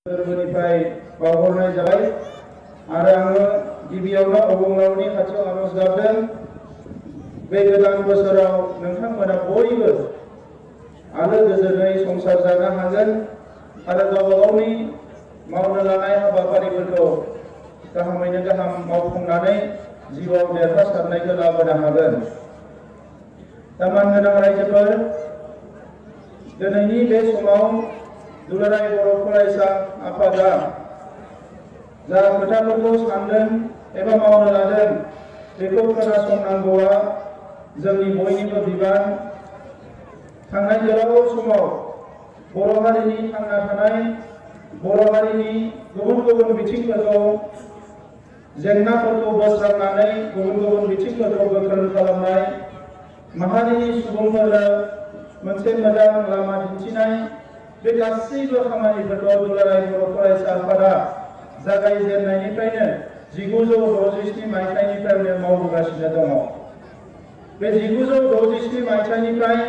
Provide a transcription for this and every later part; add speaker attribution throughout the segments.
Speaker 1: गोरबोनिफ्राय बावहरनाय जाबाय आरो आङो गिबियावनो अबंलावनि खाथियाव आरज गाबदों बे गोदान बोसोराव नोंथांमोना बयबो आलो गोजोनै संसार जानो हागोन आरो गावबा गावनि मावनो लानाय हाबाफारिफोरखौ गाहामैनो गाहाम मावफुंनानै जिउआव देरहासारनायखौ लाबोनो हागोन। दा मानगोनां रायजोफोर, दिनैनि बे समाव दुलाराय बर' फरायसा आफादा जा खोथाफोरखौ सानदों एबा मावनो लादों बेखौ खोनासंनांगौआ जोंनि बयनिबो बिबान। थांनाय गोलाव समाव बर' हारिनि थांना थानाय, बर' हारिनि गुबुन गुबुन बिथिंफोरखौ जेंनाफोरखौ बोस्रांनानै गुबुन गुबुन बिथिंफोरखौ गोख्रों खालामनाय, माहारिनि सुबुंफोरनो मोनसे मोजां लामा दिन्थिनाय, बे गासैबो खामानिफोरखौ दुलाराय बर' फरायसा आफादा जागायजेननायनिफ्रायनो 1967 मायथाइनिफ्रायनो मावबोगासिनो दङ। बे 1967 मायथाइनिफ्राय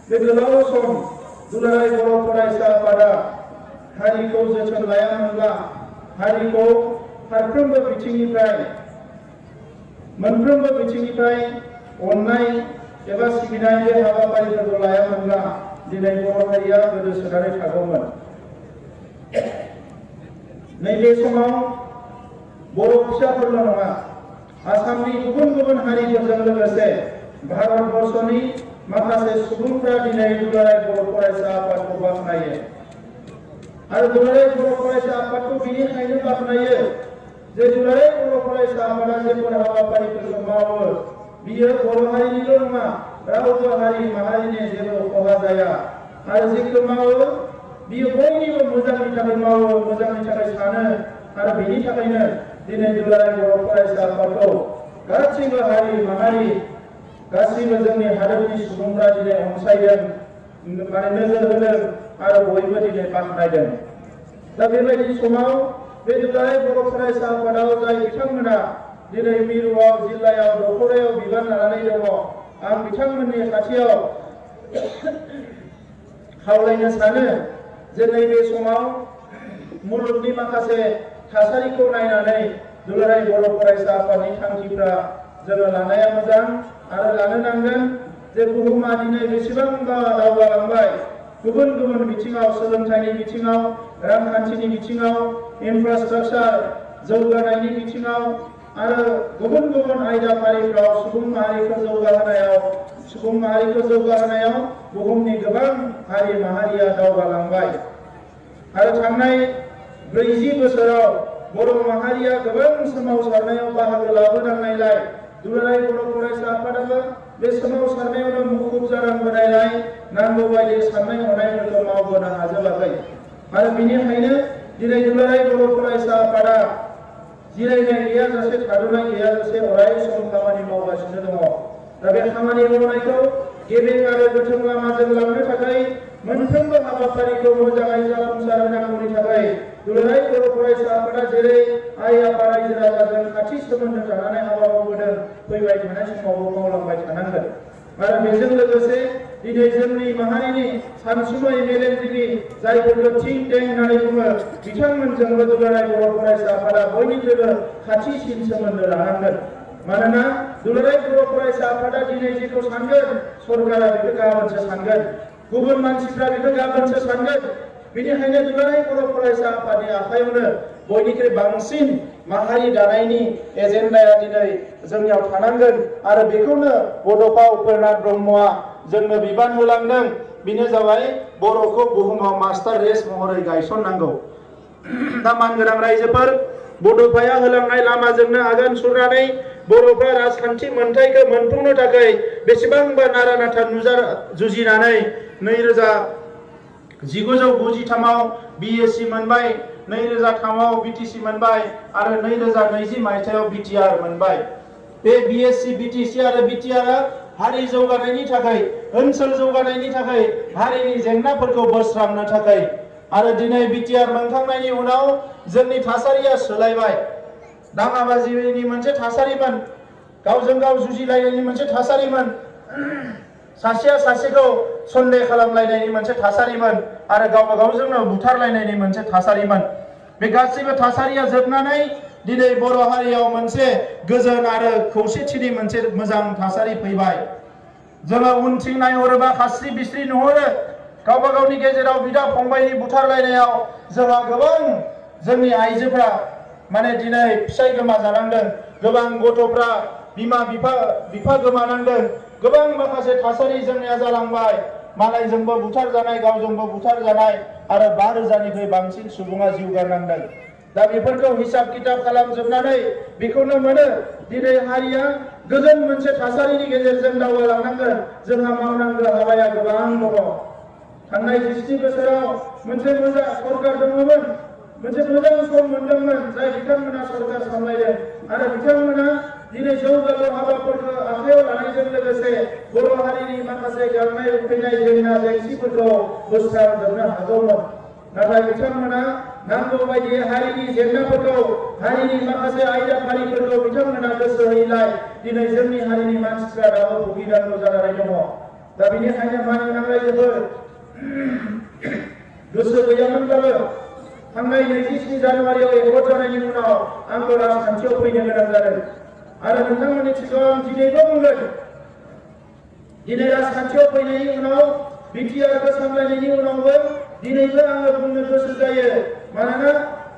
Speaker 1: बे गोलाव सम दुलाराय बर' फरायसा आफादा हारिखौ जोथोन लायामोनब्ला, हारिखौ फारफ्रोमबो बिथिंनिफ्राय मोनफ्रोमबो बिथिंनिफ्राय अननाय एबा सिबिनाय बे हाबाफारिफोरखौ लायामोनब्ला दिनै बर' हारिया गोदोसोनानै थागौमोन। नैबे समाव बर' फिसाफोरल' नङा, आसामनि गुबुन गुबुन हारिफोरजों लोगोसे भारतबर्षनि माखासे सुबुंफोरा दिनै दुलाराय बर' फरायसा आफादखौ बाख्नायो आरो दुलाराय बर' फरायसा आफादखौ बेनिखायनो बाख्नायो जे दुलाराय बर' फरायसा आफादा जेफोर हाबाफारिफोरखौ मावो बियो बर' हारिनिल' नङा, रावबो हारि माहारिनि जेबो खहा जाया आरो जेखौ मावो बियो बयनिबो मोजांनि थाखाय मावो, मोजांनि थाखाय सानो आरो बेनि थाखायनो दिनै दुलाराय बर' फरायसा आफादखौ गासैबो हारि माहारि, गासैबो जोंनि हादोरनि सुबुंफ्रा दिनै अनसायदों, माने नोजोर होदों आरो बयबो दिनै बाख्नायदों। दा बेबायदि समाव बे दुलाराय बर' फरायसा आफादाव जाय बिथांमोना दिनै मिरुआव, जिल्लायाव, दख'रायाव बिबान लानानै दङ, आं बिथांमोननि खाथियाव खावलायनो सानो जे नैबे समाव मुलुगनि माखासे थासारिखौ नायनानै दुलाराय बर' फरायसा आफादनि थांखिफ्रा जोङो लानाया मोजां आरो लानो नांगोन। जे बुहुमा दिनै बेसेबांबा दावगालांबाय, गुबुन गुबुन बिथिङाव, सोलोंथाइनि बिथिङाव, रांखान्थिनि बिथिङाव, इनफ्रास्ट्राक्चार जौगानायनि बिथिङाव आरो गुबुन गुबुन आयदाफारिफ्राव सुबुं माहारिखौ जौगाहोनायाव बुहुमनि गोबां हारि माहारिया दावगालांबाय आरो थांनाय 40 बोसोराव बर' माहारिया गोबां सोमावसारनायाव बाहागो लाबोनांनायलाय दुलाराय बर' फरायसा आफादाबो बे सोमावसारनायावनो मुखुब जानांबोनायलाय नांगौ बायदि साननाय हनायफोरखौ मावबोनो हाजोबाखै आरो बेनिखायनो दिनै दुलाराय बर' फरायसा आफादा जिरायनाय गैयाजासे, थाद'नाय गैयाजासे अराय सम खामानि मावगासिनो दङ। दा बे खामानि मावनायखौ गेबें आरो गोथों लामाजों लांनो थाखाय मोनफ्रोमबो हाबाफारिखौ मोजाङै जाफुंसार होनांगौनि थाखाय दुलाराय बर' फरायसा आफादा जेरै आइ आफा रायजो राजाजों खाथि सोमोन्दो थानानै हाबा मावबोदों, फैबाय थानाय समावबो मावलांबाय थानांगोन। आरो बेजों लोगोसे दिनै जोंनि माहारिनि सानसुमै मेलेमजिबि जायफोरखौ थिंक टेंक होननानै बुङो, बिथांमोनजोंबो दुलाराय बर' फरायसा आफादा बयनिख्रुइबो खाथिसिन सोमोन्दो लानांगोन। मानोना दुलाराय बर' फरायसा आफादा दिनै जेखौ सानगोन, सरकारा बेखौ गाबोनसो सानगोन, गुबुन मानसिफ्रा बेखौ गाबोनसो सानगोन। बेनिखायनो दुलाराय बर' फरायसा आफादनि आखायावनो बयनिख्रुइ बांसिन माहारि दानायनि एजेन्डाया दिनै जोंनियाव थानांगोन आरो बेखौनो बड'फा उपेन्द्रनाथ ब्रह्मआ जोंनो बिबान होलांदों। बेनो जाबाय बर'खौ बुहुमाव मास्टार रेस महरै गायसननांगौ। दा मानगोनां रायजोफोर, बड'फाया होलांनाय लामाजोंनो आगान सुरनानै बर'फ्रा राजखान्थि मोनथायखौ मोनफुंनो थाखाय बेसेबांबा नारा नाथा जुजिनानै 1993आव BSc मोनबाय, 2003आव BTC मोनबाय आरो 2020 मायथाइयाव BTR मोनबाय। बे BSc, BTC आरो BTR हारि जौगानायनि थाखाय, ओनसोल जौगानायनि थाखाय, हारिनि जेंनाफोरखौ बोस्रांनो थाखाय आरो दिनै BTR मोनखांनायनि उनाव जोंनि थासारिया सोलायबाय। दाङाबाजिनि मोनसे थासारिमोन, गावजों गाव जुजिलायनायनि मोनसे थासारिमोन, सासेया सासेखौ सन्देह खालामलायनायनि मोनसे थासारिमोन आरो गावबा गावजोंनो बुथारलायनायनि मोनसे थासारिमोन। बे गासैबो थासारिया जोबनानै दिनै बर' हारियाव मोनसे गोजोन आरो खौसेथिनि मोनसे मोजां थासारि फैबाय। जोङो उनथिं नायहरोबा खास्रि बिस्रि नुहुरो। गावबा गावनि गेजेराव बिदा फंबायनि बुथारलायनायाव जोंहा गोबां जोंनि आइजोफ्रा माने दिनै फिसाय गोमाजानांदों, गोबां गथ'फ्रा बिमा बिफा गोमानांदों, गोबां माखासे थासारि जोंनिया जालांबाय। मालायजोंबो बुथार जानाय, गावजोंबो बुथार जानाय आरो 5,000निख्रुइ बांसिन सुबुङा जिउ गारनांदों। दा बेफोरखौ हिसाब किताब खालामजोबनानै बेखौनो मोनो दिनै हारिया गोजोन मोनसे थासारिनि गेजेरजों दावगालांनांगोन। जोंहा मावनांगौ हाबाया गोबां दङ। थांनाय 60 बोसोराव मोनसे मोजां सरकार दङमोन, मोनसे मोजां सम मोनदोंमोन जाय बिथांमोना सरकार सामलायदों आरो बिथांमोना दिनै जौगालु हाबाफोरखौ आखायाव लानायजों लोगोसे बर' हारिनि माखासे गांनाय उखैनाय जेंना जेंसिफोरखौ बोस्रांजोबनो हागौमोन। नाथाय बिथांमोना नांगौ बायदि हारिनि जेंनाफोरखौ, हारिनि माखासे आयदाफारिफोरखौ बिथांमोना गोसो होयैलाय दिनै जोंनि हारिनि मानसिफ्रा दाबो भुगिनांगौ जानानै दङ। दा बेनिखायनो मानिनां रायजोफोर गोसो गैयामोनब्लाबो थांनाय 27 जानुवारियाव एकर्ड जानायनि उनाव आंबो राजखान्थियाव फैनो गोनां जादों आरो नोंथांमोननि सिगाङाव आं दिनैबो बुंगोन, दिनै राजखान्थियाव फैनायनि उनाव BTRखौ सामलायनायनि उनावबो दिनैबो आङो बुंनो गोसो जायो। मानोना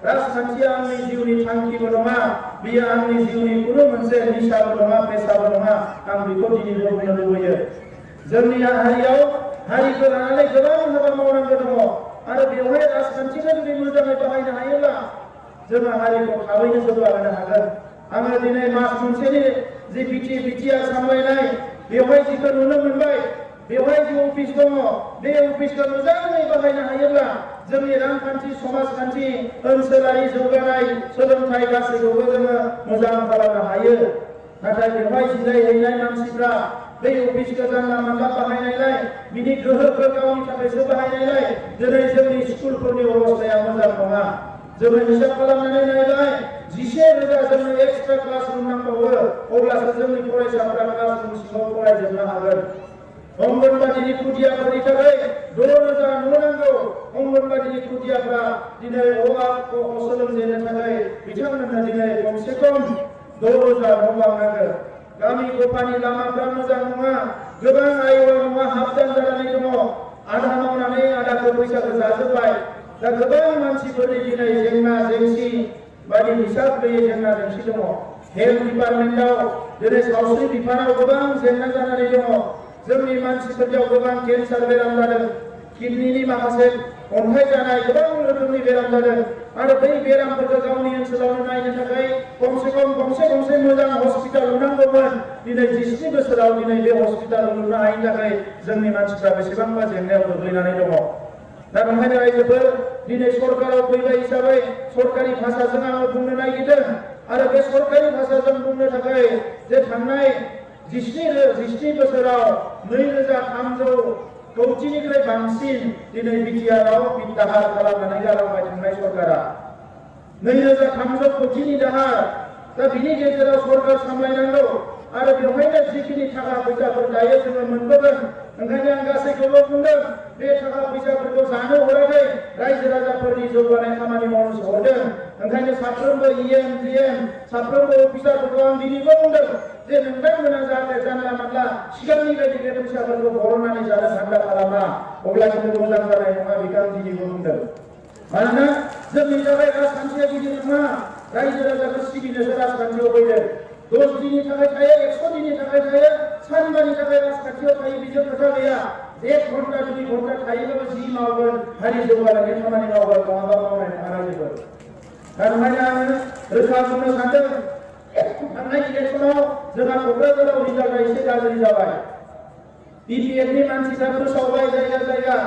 Speaker 1: राजखान्थिया आंनि जिउनि थांखिबो नङा, बेयो आंनि जिउनि खुनु मोनसे निसाबो नङा, पेसाबो नङा। आं बेखौ दिनैबो बुंनो लुबैयो। जोंनि हारियाव हारिखौ लानानै गोबां हाबा मावनांगौ दङ आरो बेवहाय राजखान्थिखौ जुदि मोजाङै बाहायनो हायोब्ला जोङो हारिखौ थाबैनो जौगाहोनो हागोन। आङो दिनै मास मोनसेनि जि BTR सामलायनाय बेवहाय जिखौ नुनो मोनबाय, बेवहाय जि अफिस दङ बे अफिसखौ मोजाङै बाहायनो हायोब्ला जोंनि रांखान्थि, समाजखान्थि, ओनसोलारि जौगानाय, सोलोंथाइ गासैखौबो जोङो मोजां खालामनो हायो। नाथाय बेवहाय जिरायहैनाय मानसिफ्रा बै अफिसखौ जानला मानला बाहायनायलाय, बिनि गोहोखौ गावनि थाखायसो बाहायनायलाय दिनै जोंनि स्कुलफोरनि अबस्थाया मोजां नङा। जोङो हिसाब खालामनानै नायबाय 11,000 जोंनो एक्सट्रा क्लासरुम नांबावो, अब्लासो जोंनि फरायसाफोरा क्लासरुम सिङाव फरायजोबनो हागोन। अंगनबादिनि खुदियाफोरनि थाखाय 6,000 न' नांगौ। अंगनबादिनि खुदियाफ्रा दिनै अ सोलोंजेननो थाखाय बिथांमोननो दिनै खमसे खम 6,000 न' बानांगोन। गामि गफानि लामाफ्रा मोजां नङा, गोबां आयवा नङा, हाबदान जानानै दङ। आधा मावनानै आधाखौ फैसाखौ जाजोब्बाय। दा गोबां मानसिफोरनि दिनै जेंना जेंसि बायदि हिसाब गैयै जेंना जेंसि दङ। हेल्थ डिपार्टमेन्टआव दिनै सावस्रि बिफानाव गोबां जेंना जानानै दङ। जोंनि मानसिफोरनियाव गोबां केन्सार बेराम जादों, किडनिनि माखासे अन्थाइ जानाय, गोबां रोखोमनि बेराम जादों आरो बै बेरामफोरखौ गावनि ओनसोलावनो नायनो थाखाय खमसे खम गंसे मोजां हस्पिटाल लुनांगौमोन। दिनै 20 बोसोराव दिनै बे हस्पिटाल लुनो हायैनि थाखाय जोंनि मानसिफ्रा बेसेबांबा जेंनायाव गोग्लैनानै दङ। दा बेनिखायनो रायजोफोर दिनै सरकाराव फैबाय हिसाबै सरकारि भाषाजों आङो बुंनो नागिरदों आरो बे सरकारि भाषाजों बुंनो थाखाय जे थांनाय 17 बोसोराव 2,300 कौटिनिफ्राय बांसिन दिनै BTRआव दाहार खालामनानै गालांबाय थांनाय सरकारा। 2,300 कौटिनि दाहार। दा बिनि गेजेराव सरकार सामलायनांगौ आरो बेवहायनो जिखिनि थाखा फैसाफोर दायो जोङो मोनबोगोन। ओंखायनो आं गासैखौबो बुंदों, बे थाखा फैसाफोरखौ जानो हराखै, रायजो राजाफोरनि जौगानाय खामानि मावनो हरदों। ओंखायनो साफ्रोमबो EM, GM, साफ्रोमबो अफिसारफोरखौ आं दिनैबो बुंदों जे नोंथांमोना जाहाथे जानला मानला सिगांनि बायदि बे फैसाफोरखौ बरननानै जानो धान्दा खालामा, अब्ला जोङो मोजां जानाय नङा। बेखौ आं दिनैबो बुंदों। मानोना जोंनि थाखाय राजखान्थिया गिदिर नङा, रायजो राजाखौ सिबिनोसो राजखान्थियाव फैदों। 10 दिननि थाखाय थायो, 100 दिननि थाखाय थायो, सानबानि थाखाय राजखान्थियाव थायो, बेजों खोथा गैया। 1 घन्टा 2 घन्टा थायोब्लाबो जि मावगोन, हारि जौगानायनि खामानि मावगोन, नङाबा मावनाय नङा रायजोफोर। दा ओंखायनो आङो रोखा बुंनो सानदों, थांनाय इलेक्सनाव जोंहा क'क्राझाराव रिजाल्टआ एसे गाज्रि जाबाय। BPFनि मानसिफ्रा फोसावबाय जायगा जायगा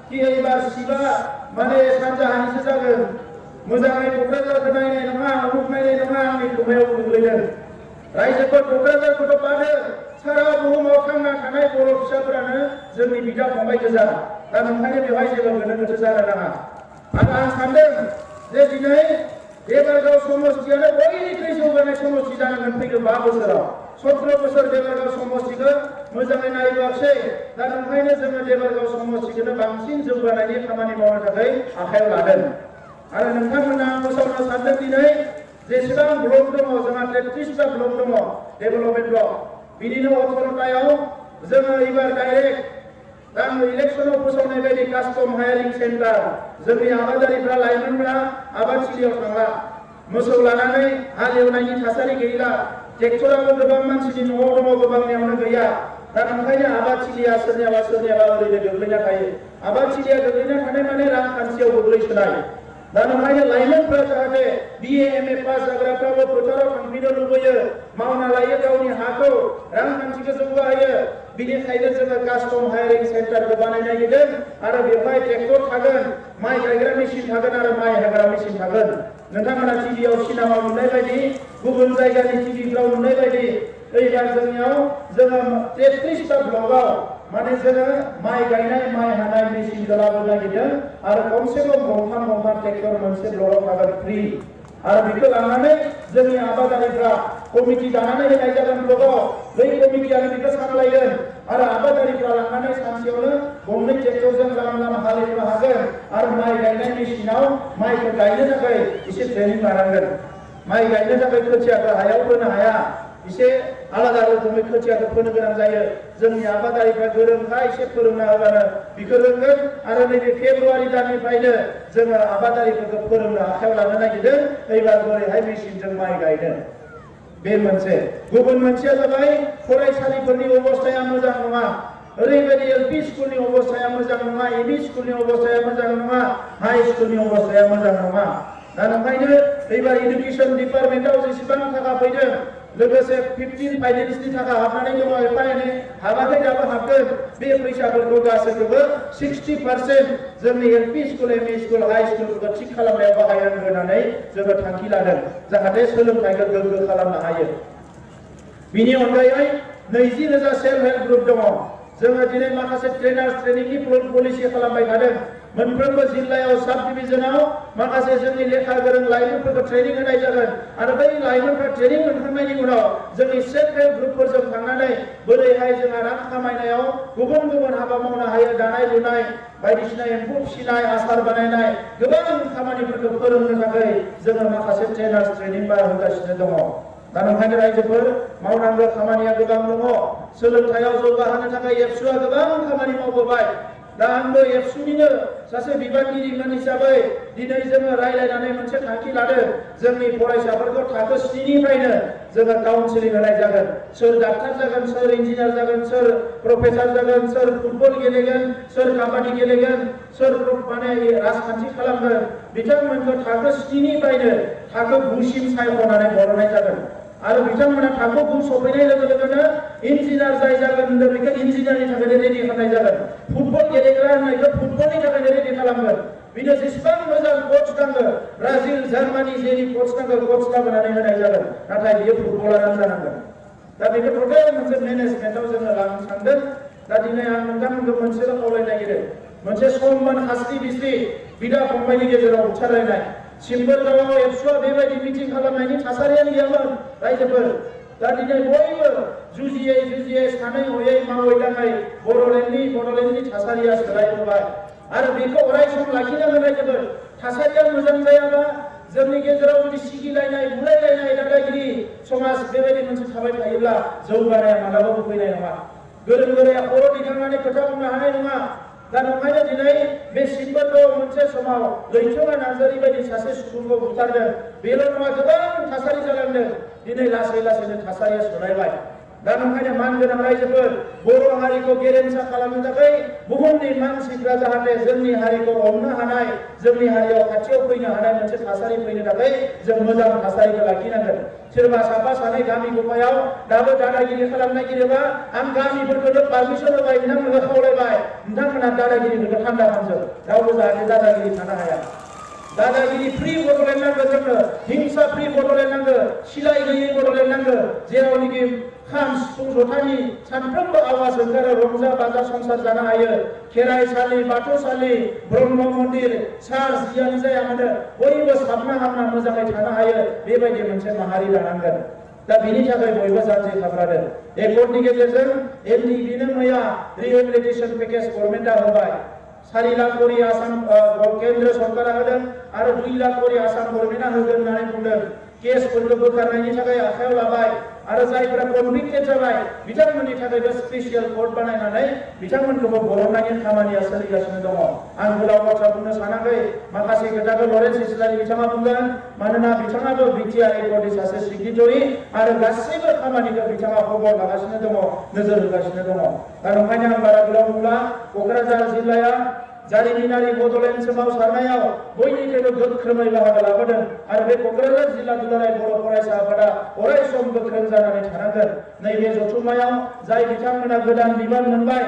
Speaker 1: कि एबार सिबा माने सानजाहानिसो जागोन, मोजाङै क'क्राझारखौ नायनाय नङा, अमुक नायनाय नङा, आंनि खोमायाव गोग्लैदों। रायजोफोर क'क्राझारखौथ' बादो, सारा बुहुमाव थांना थानाय बर' फिसाफोरानो जोंनि बिदा फंबाय गोजा। दा नोंखायनो बेवहाय जेबो गोनो गोथो जानो नाङा। आरो आं सानदों जे दिनै देबरगाव समष्टियानो बयनिख्रुइ जौगानाय समष्टि जानांगोन फैगौ 5 बोसोराव। 17 बोसोर देबरगाव समष्टिखौ मोजाङै नायबोआखै दा ओंखायनो जोङो देबरगाव समष्टिखौनो बांसिन जौगानायनि खामानि मावनो थाखाय आखायाव लादों आरो नोंथांमोना फोसावनो सानदों दिनै जेसेबां ब्लक दङ जोंहा 33टा ब्लक दङ डेभेलपमेन्ट ब्लक बिनिनो 18टायाव जोङो एबार डाइरेक्ट दा इलेक्सनाव फोसावनाय बायदि कास्टम हायारिं सेन्टार जोंनि आबादारिफ्रा लाइमोनफ्रा आबादथिलियाव थांला मोसौ लानानै हालेवनायनि थासारि गैला ट्रेक्टराबो गोबां मानसिनि न'आव दङ गोबांनियावनो गैया दा ओंखायनो आबादथिलिया सोरनियाबा ओरैनो गोग्लैना थायो आबादथिलिया गोग्लैना थानाय माने रांखान्थियाव गोग्लैसोनाय दा ओंखायनो लाइमोनफ्रा जाहाथे BA MA पास जाग्राफ्राबो फोथाराव थांफिननो लुबैयो मावना लायो गावनि हाखौ रांखान्थिखौ जौगाहोयो बिनिखायनो जोङो कास्टम हायारिं सेन्टारखौ बानायनो नागिरदों आरो बेवहाय ट्रेक्टर थागोन माइ गायग्रा मेसिन थागोन आरो माइ हाग्रा मेसिन थागोन नोंथांमोना टिभियाव सिनेमा नुनाय बायदि गुबुन जायगानि टिभिफ्राव नुनाय बायदि एबार जोंनियाव जोङो 33टा ब्लकआव माने जोङो माइ गायनाय माइ हानाय मेसिनखौ लाबोनो नागिरदों आरो खमसे खम गंथाम ट्रेक्टर मोनसे ब्लकआव थागोन फ्रि आरो बेखौ लानानै जोंनि आबादारिफ्रा कमिटि दानानै होनाय जागोन ब्लकआव बै कमिटियानो बेखौ सामलायगोन आरो आबादारिफ्रा लानानै सानसेयावनो गंनै ट्रेक्टरजों लाम हालेवनो हागोन आरो माइ गायनाय मेसिनाव माइखौ गायनो थाखाय एसे ट्रेनिं लानांगोन माइ गायनो थाखाय खोथियाखौ हायाव फोनो हाया एसे आलादा रोखोमै खोथियाखौ फोनो गोनां जायो जोंनि आबादारिफ्रा गोरोंखा एसे फोरोंना होबानो बेखौ रोंगोन आरो नैबे फेब्रुवारि दाननिफ्रायनो जोङो आबादारिफोरखौ फोरोंनो आखायाव लानो नागिरदों एबार बोरैहाय मेसिनजों माइ गायनो बे मोनसे गुबुन मोनसेया जाबाय फरायसालिफोरनि अबस्थाया मोजां नङा ओरैबायदि LP स्कुलनि अबस्थाया मोजां नङा ME स्कुलनि अबस्थाया मोजां नङा हाई स्कुलनि अबस्थाया मोजां नङा दा ओंखायनो एबार इडुकेसन डिपार्टमेन्टआव जेसेबां थाखा फैदों लोगोसे 15 फाइनेन्सनि थाखा हाबनानै दङ एफा एनै हाबाखै दाबो हाबगोन बे फैसाफोरखौ गासैखौबो 60% जोंनि LP school ME school high स्कुलफोरखौ थिग खालामनायाव बाहायनो होनानै जोङो थांखि लादों जाहाथे सोलोंथाइखौ गोग्गो खालामनो हायो बिनि अनगायै 20,000 सेल्फ हेल्प ग्रुप दङ जोङो दिनै माखासे ट्रेनार्स ट्रेनिंनि पलिसि खालामबाय थादों मोनफ्रोमबो जिल्लायाव साब डिभिजनाव माखासे जोंनि लेखा गोरों लाइमोनफोरखौ ट्रेनिं होनाय जागोन आरो बै लाइमोनफ्रा ट्रेनिं मोनखांनायनि उनाव जोंनि सेल्फ हेल्प ग्रुपफोरजों थांनानै बोरैहाय जोंहा रां खामायनायाव गुबुन गुबुन हाबा मावनो हायो दानाय लुनाय बायदिसिना एम्फौ फिसिनाय आसार बानायनाय गोबां खामानिफोरखौ फोरोंनो थाखाय जोङो माखासे ट्रेनार्स ट्रेनिं होगासिनो दङ दा ओंखायनो रायजोफोर मावनांगौ खामानिया गोबां दङ सोलोंथायाव जौगाहोनो थाखाय एबसुआ गोबां खामानि मावबोबाय दा आंबो एबसुनिनो सासे बिबानगिरिमोन हिसाबै दिनै जोङो रायलायनानै मोनसे थांखि लादों जोंनि फरायसाफोरखौ थाखो 7निफ्रायनो जोङो काउन्सिलिं होनाय जागोन सोर डाक्टार जागोन सोर इन्जिनियार जागोन सोर प्रफेसर जागोन सोर फुटबल गेलेगोन सोर काबाडि गेलेगोन सोर माने राजखान्थि खालामगोन बिथांमोनखौ थाखो 7निफ्रायनो थाखो 9सिम सायख'नानै बर'नाय जागोन आरो बिथांमोना थाखो 9 सफैनाय लोगो लोगोनो इन्जिनियार जाय जागोन होनदों बेखौ इन्जिनियारनि थाखाय रेडि खालामनाय जागोन फुटबल गेलेग्रा होननायखौ फुटबलनि थाखाय रेडि खालामगोन बिनो जेसेबां मोजां कोच नांगौ ब्राजिल जार्मानि जेनि कोच नांगौ कोच लाबोनानै होनाय जागोन नाथाय बियो फुटबलारानो जानांगोन दा बेखौ टटेल मोनसे मेनेजमेन्टआव जोङो लांनो सानदों दा दिनै आं नोंथांमोनखौ मोनसेल' खावलायनो नागिरो मोनसे समान हास्रि बिस्रि बिदा फंबायनि गेजेराव बुथारलायनाय सिम्बोलगावआव एबसुआ बेबायदि मिटिं खालामनायनि थासारियानो गैयामोन रायजोफोर दा दिनै बयबो जुजियै सानै हयै मावै दाङै बड'लेण्डनि थासारिया सोलायबोबाय आरो बेखौ अराय सम लाखिनांगोन रायजोफोर थासारिया मोजां जायाबा जोंनि गेजेराव जुदि सिगिलायनाय बुलायलायनाय दादागिरि समाज बेबायदि मोनसे थाबाय थायोब्ला जौगानाया मालाबाबो फैनाय नङा गोरों गोराया खर' दिखांनानै खोथा बुंनो हानाय नङा दा ओंखायनो दिनै बे सिम्बोलगावआव मोनसे समाव लैथोमा नार्जारि बायदि सासे सुबुंखौ बुथारदों बेल' नङा गोबां थासारि जालांदों दिनै लासैनो थासारिया सोलायबाय दा ओंखायनो मानगोनां रायजोफोर बर' हारिखौ गेरेमसा खालामनो थाखाय बुहुमनि मानसिफ्रा जाहाथे जोंनि हारिखौ अननो हानाय जोंनि हारियाव खाथियाव फैनो हानाय मोनसे थासारि फैनो थाखाय जों मोजां थासारिखौ लाखिनांगोन सोरबा साफा सानै गामि गफायाव दाबो दादागिरि खालामनो नागिरोबा आं गामिफोरखौनो पारमिसन होबाय नोंथांमोनखौ खावलायबाय नोंथांमोना दादागिरिफोरखौ थान्दा खालामजोब रावबो जाहाथे दादागिरि थानो हाया दादागिरि फ्रि बड'लेण्ड नांगौ जोंनो हिंसा फ्रि बड'लेण्ड नांगौ सिलाय गैयै बड'लेण्ड नांगौ जेरावनोखि खाम सिफुं जथानि सानफ्रोमबो आवाज ओंखारो रंजा बाजा संसार जानो हायो खेराइसालि बाथौसालि ब्रह्म मन्दिर चार्च जियानो जाया मानो बयबो साबना हामना मोजाङै थानो हायो बेबायदि मोनसे माहारि दानांगोन दा बिनि थाखाय बयबो जानजि खाफ्रादों। एकर्डनि गेजेरजों एनडिबिनो मैया रिहेबिलिटेसन पेकेज गभर्नमेन्टआ होबाय। 4 लाख करि आसाम केन्द्र सरकारा होदों आरो 2 लाख करि आसाम गभर्नमेन्टआ होगोन होननानै बुंदों। केसफोरखौ बोखारनायनि थाखाय आखायाव लाबाय आरो जायफोरा कनभिक्टेड जाबाय बिथांमोननि थाखायबो स्पेसियेल कर्ट बानायनानै बिथांमोनखौबो बरननायनि खामानिया सोलिगासिनो दङ। आं गोलाव बाथ्रा बुंनो सानाखै, माखासे खोथाखौ लरेन्स इस्लारि बिथाङा बुंगोन, मानोना बिथाङाबो BTR एकर्डनि सासे सिगनेटरि आरो गासैबो खामानिखौ बिथाङा खबर लागासिनो दङ, नोजोर होगासिनो दङ। दा नंखायनो आं बारा गोलाव बुंला, क'क्राझार जिल्लाया जारिमिनारि बड'लेण्ड सोमावसारनायाव बयनिख्रुइबो गोख्रोङै बाहागो लाबोदों आरो बे क'क्राझार जिल्ला दुलाराय बर' फरायसा आफादा अराय सम गोख्रों जानानै थानांगोन। नैबे जथुम्मायाव जाय बिथांमोना गोदान बिबान मोनबाय